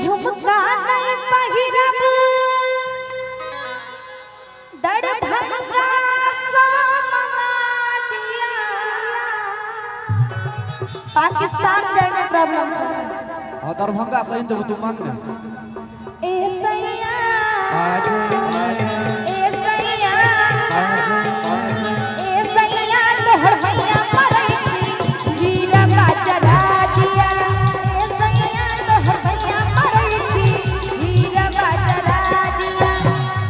झुमका नहीं पहिरब दड़भंगा सा मंगा दिया। पाकिस्तान जाए में प्रॉब्लम है। हाँ दरभंगा सही तो तू मांग ले। ए सैया तोहर भैया मरै छी हीरा बाजरा दिया। ए सैया तोहर भैया मरै छी हीरा बाजरा दिया।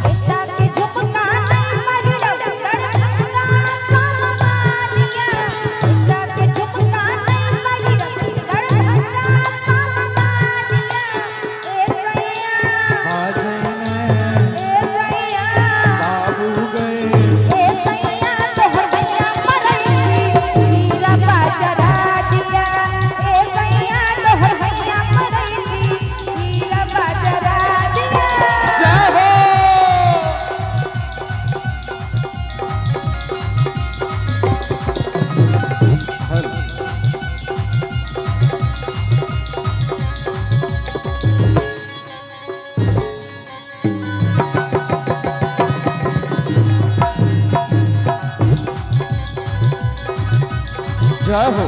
बेटा के झुमका नहीं पहिरब दड़भंगा सा मंगा दिया। बेटा के झुमका नहीं पहिरब दड़भंगा सा मंगा दिया। ए सैया जय हो।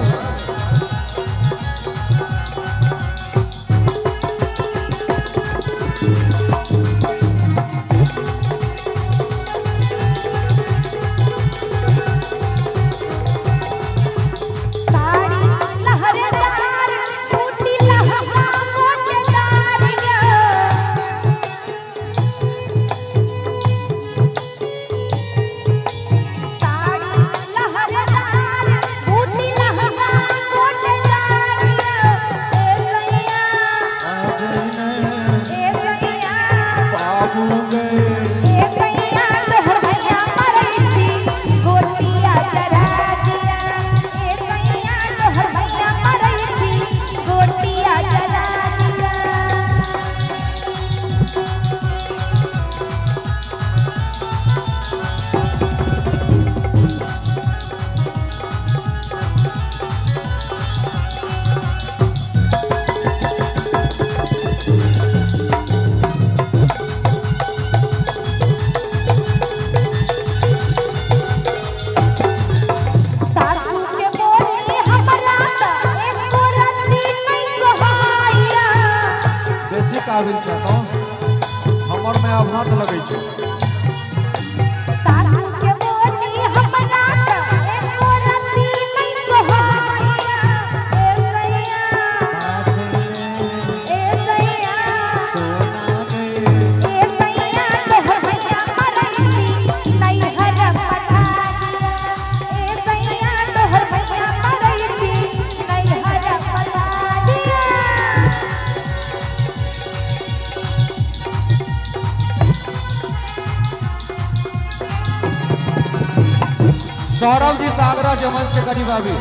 काबिल छ तो हमर में अब हाथ लगै छै। सासू के बोली हमरा त एको रति नहीं सोहाइया। ए सैया सोना गे ए सैया तोहर भैया मरै छी नहीं हर पठा दिया। ए सैया तोहर भैया मरै छी नहीं हर पठा दिया। सौरभ जी सागरा जमन के करीब अभी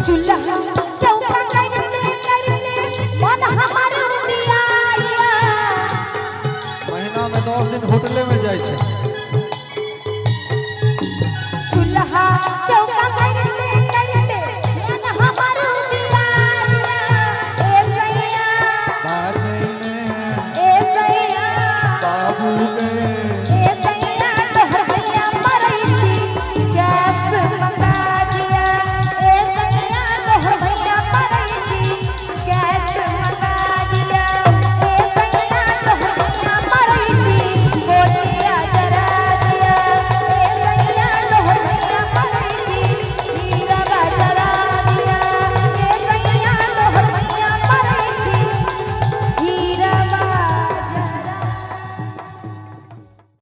चूल्हा चौका करते मन हमार बियाया। महीना में 10 दिन होटले में जाए छै। चूल्हा चौका करते मन हमार बियाया। ए सैया बाजे में ए सैया बाबू गे